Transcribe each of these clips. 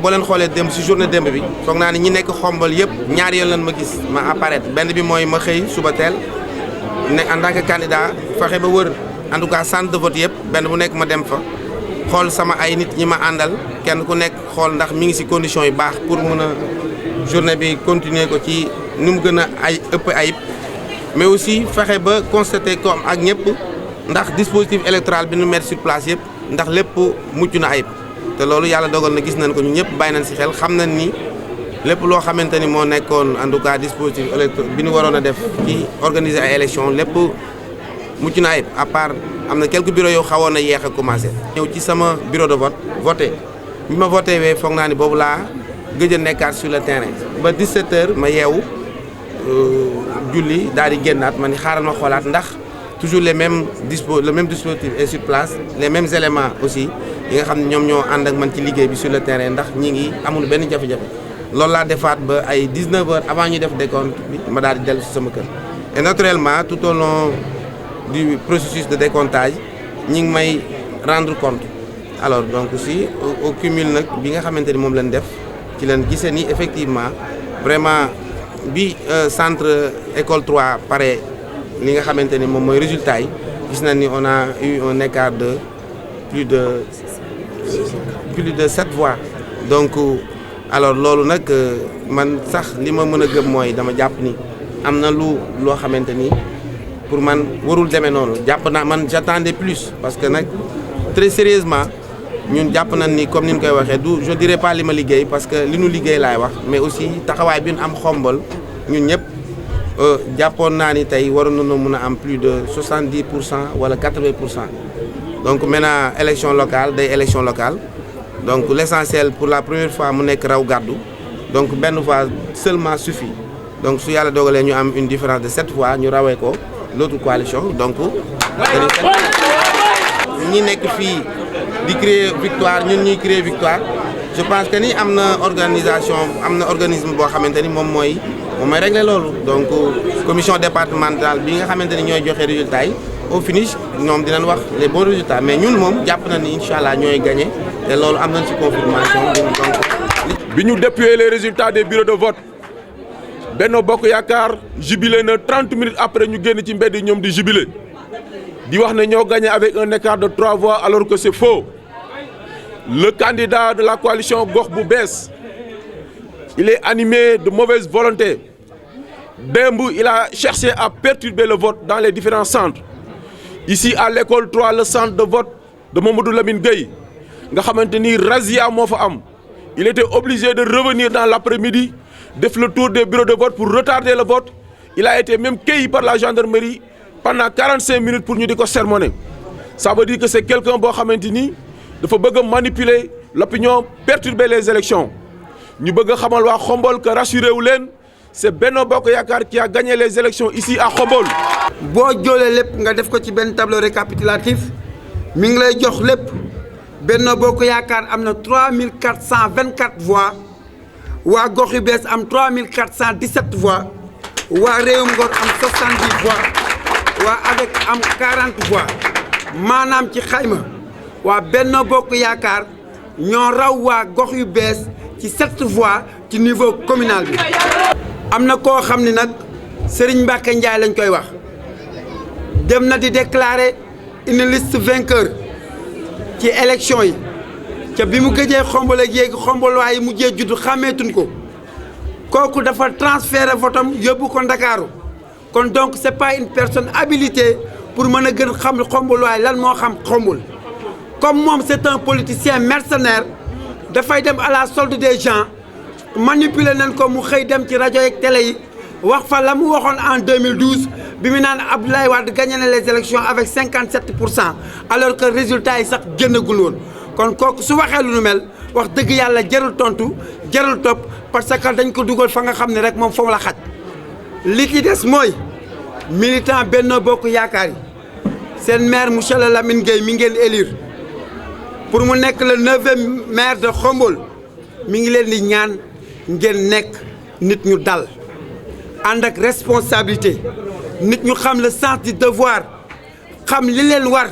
boo leen xoolee démb si journée démb bi foog naa ni ñi nekk xombal yëpp ñaari yoon lan ma gis ma apparaître benn bi mooy ma xëy suba teel ne en tant que candidat fexe ba wër en tout cas centre de vote yëpp benn bu nekk ma dem fa xool sama ay nit ñi ma àndal kenn ku nekk xool ndax mi ngi si conditions yu baax pour mun a journée bi continuer ko ci ni mu gën a ëpp ayib mais aussi fexe ba constater comme ak ñëpp ndax dispositif électoral bi ñu mettre sur place yëpp ndax lépp mucc na ayib te loolu yàlla dogal na gis nañ ko ñu ñëpp bàyyi nañ si xel xam nañ ni lépp loo xamante ni moo nekkoon en tout cas dispositif électoral bi ñu waroon a def ci organiser ay élections lépp mucc na ayib à part am na quelques bureaux yoo xawoon na yéex a commencé. ñëw ci sama bureau de vote voté bi ma voté wee foog naa ni boobu laa gëj a nekkaat sur le terrain ba 17h ma yeewu julli daal di génnaat ma ni xaaral ma xoolaat ndax toujours le même dispositif est sur place les mêmes éléments aussi yi nga xam ne ñoom ñoo ànd ak man ci liggéey bi sur le terrain ndax ñi ngi amul benn jafe-jafe loolu laa defaat ba ay 19h avant ñuy def décompte bi ma daal di dellu si sama kër et naturellement tout au long du processus de décomptage ñi ngi may rendre compte alors donc aussi au cumul nag bi nga xamante ni moom lañ def ci leen gisee ni effectivement vraiment bi centre école 3 pare li nga xamante ni moom mooy résultat yi gis nañ ni on a eu un écart de plus de 7 voix donc alors loolu nag man sax li ma mën a gëm mooy dama jàpp ni am na loo xamante ni pour man warul demee noonu jàpp naa man j'attendais plus parce que nag très sérieusement ñun jàpp nañ ni comme ni ñu koy waxee du je dirais pas li ma liggéey parce que li ñu liggéey laay wax mais aussi taxawaay bi ñu am xombal ñun ñëpp jàppoon naa ni tey waroon nañoo mën a am plus de 70% wala 80%. donc maintenant élection locale day élection locale donc l'essentiel pour la première fois mu nekk raw gàddu donc benn voix seulement suffit donc su yàlla dogalee ñu am une différence de 7 voix ñu rawee ko l'autre coalition donc ñi nekk fii di créer victoire ñun ñuy créer victoire je pense que ni am na organisme boo xamante ni moom mooy régler loolu donc commission départementale bi nga xamante ni ñooy joxe résultats yi au finish ñoom dinañ wax les bons résultats mais ñun moom jàpp na ni incha allah ñooy gagné te loolu am nañ ci confirmation donc. bi ñu déployer les résultats des bureaux de vote Benno Bokk Yaakaar jubilé na 30 minutes après ñu génn ci mbedd ñoom di jubilé di wax ne ñoo gagné avec un écart de 3 voix alors que c'est faux. Le candidat de la coalition Gox bu bees il est animé de mauvaise volonté. Démb il a cherché à perturber le vote dans les différents centres. Ici à l'école 3 le centre de vote de Mamadou Lamine Gueye nga xamante ni razzia moo fa am il était obligé de revenir dans l'après-midi def le tour des bureaux de vote pour retarder le vote. Il a été même cueilli par la gendarmerie pendant 45 minutes pour ñu di ko sermonner. Ça veut dire que c'est quelqu'un boo xamante ni dafa bëgg a manipuler l'opinion, perturber les élections. ñu bëgg a xamal waa Khombole que rassuré wu leen c'est Benno Bokk Yaakaar qui a gagné les élections ici à Khombole. boo joolee lépp nga def ko ci benn tableau récapitulatif mi ngi lay jox lépp Benno Bokk Yaakaar am na 3424 voix waa Gox yu bees am 3417 voix waa Réewum Ngor am 70 voix waa avec am 40 voix maanaam ci xayma waa Benno Bokk Yaakaar ñoo raw waa Gox yu bees ci 7 voix ci niveau communal bi. am na koo xam ni nag Serigne Mbacké Ndiaye lañ koy wax dem na di déclarer une liste vainqueur ci élection yi ca bi mu gëjee Khombole ak yéegi Khombolois yi mujjee juddu xàmmeetuñ ko kooku dafa transférer votam yóbbu ko Ndakaaru kon donc c'est pas une personne habilitée pour mën a gën xam Khombolois yi lan moo xam Khombole comme moom c'est un politicien mercenaire dafay dem à la solde des gens manipuler nañ ko mu xëy dem ci rajo ak télé yi wax fa la mu waxoon en 2012 bi mu naan Abdoulaye Wade gagné na les élections avec 57% alors que résultat yi sax génnagul woon kon kooku su waxee lu nu mel wax dëgg yàlla jarul tontu jarul topp parce que dañ ko dugal fa nga xam ne rek moom foofu la xaj li ci des mooy militant Benno Bokk Yaakaar yi seen maire monsieur le Lamine Gueye mi ngeen élire pour mu nekk le 9e maire de Khombole mi ngi leen di ñaan ngeen nekk nit ñu dal ànd ak responsabilité nit ñu xam le sens du devoir xam li leen war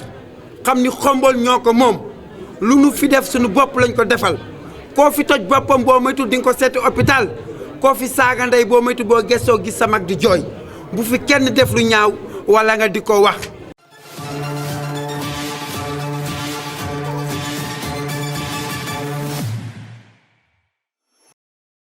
xam ni Khombole ñoo ko moom lu nu fi def suñu bopp lañ ko defal koo fi toj boppam boo moytu di nga ko seeti hôpital koo fi saaga ndey boo moytu boo gëstoo gis sa mag di jooy bu fi kenn def lu ñaaw wala nga di ko wax